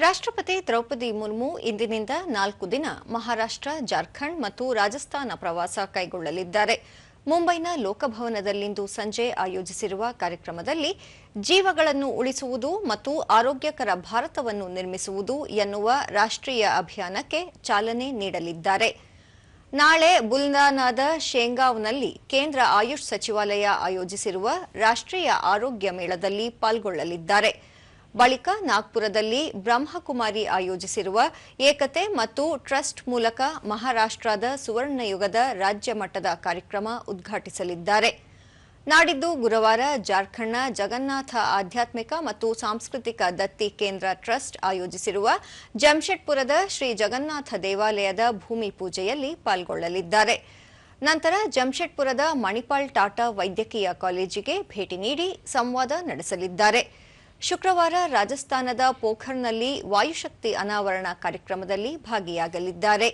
ರಾಷ್ಟ್ರಪತಿ ದ್ರೌಪದಿ ಮುರ್ಮು ಇಂದಿನಿಂದ 4 ದಿನ ಮಹಾರಾಷ್ಟ್ರ, ಜಾರ್ಖಂಡ್ ಮತ್ತು ರಾಜಸ್ಥಾನ ಪ್ರವಾಸ ಕೈಗೊಳ್ಳಲಿದ್ದಾರೆ. ಮುಂಬೈನ ಲೋಕಭವನದಲ್ಲಿಂದು ಸಂಜೆ ಆಯೋಜಿಸಿರುವ ಕಾರ್ಯಕ್ರಮದಲ್ಲಿ ಜೀವಗಳನ್ನು ಉಳಿಸುವುದು ಮತ್ತು ಆರೋಗ್ಯಕರ ಭಾರತವನ್ನು ನಿರ್ಮಿಸುವುದು ಎನ್ನುವ ರಾಷ್ಟ್ರೀಯ ಅಭಿಯಾನಕ್ಕೆ ಚಾಲನೆ ನೀಡಲಿದ್ದಾರೆ. ನಾಳೆ ಬುಲ್ದಾನಾದ ಶೇಂಗಾವ್ನಲ್ಲಿ ಕೇಂದ್ರ ಆಯುಷ್ ಸಚಿವಾಲಯ ಆಯೋಜಿಸಿರುವ ರಾಷ್ಟ್ರೀಯ ಆರೋಗ್ಯ ಮೇಳದಲ್ಲಿ ಪಾಲ್ಗೊಳ್ಳಲಿದ್ದಾರೆ. ಬಳಿಕ ನಾಗ್ಪುರದಲ್ಲಿ ಬ್ರಹ್ಮಕುಮಾರಿ ಆಯೋಜಿಸಿರುವ ಏಕತೆ ಮತ್ತು ಟ್ರಸ್ಟ್ ಮೂಲಕ ಮಹಾರಾಷ್ಟ್ರದ ಸುವರ್ಣಯುಗದ ರಾಜ್ಯ ಮಟ್ಟದ ಕಾರ್ಯಕ್ರಮ ಉದ್ಘಾಟಿಸಲಿದ್ದಾರೆ. ನಾಡಿದ್ದು ಗುರುವಾರ ಜಾರ್ಖಂಡ್ನ ಜಗನ್ನಾಥ ಆಧ್ಯಾತ್ಮಿಕ ಮತ್ತು ಸಾಂಸ್ಕೃತಿಕ ದತ್ತಿ ಕೇಂದ್ರ ಟ್ರಸ್ಟ್ ಆಯೋಜಿಸಿರುವ ಜಮ್ಶೆಡ್ಪುರದ ಶ್ರೀ ಜಗನ್ನಾಥ ದೇವಾಲಯದ ಭೂಮಿ ಪೂಜೆಯಲ್ಲಿ ಪಾಲ್ಗೊಳ್ಳಲಿದ್ದಾರೆ. ನಂತರ ಜಮ್ಶೆಡ್ಪುರದ ಮಣಿಪಾಲ್ ಟಾಟಾ ವೈದ್ಯಕೀಯ ಕಾಲೇಜಿಗೆ ಭೇಟಿ ನೀಡಿ ಸಂವಾದ ನಡೆಸಲಿದ್ದಾರೆ. ಶುಕ್ರವಾರ ರಾಜಸ್ಥಾನದ ಪೋಖರ್ನಲ್ಲಿ ವಾಯುಶಕ್ತಿ ಅನಾವರಣ ಕಾರ್ಯಕ್ರಮದಲ್ಲಿ ಭಾಗಿಯಾಗಲಿದ್ದಾರೆ.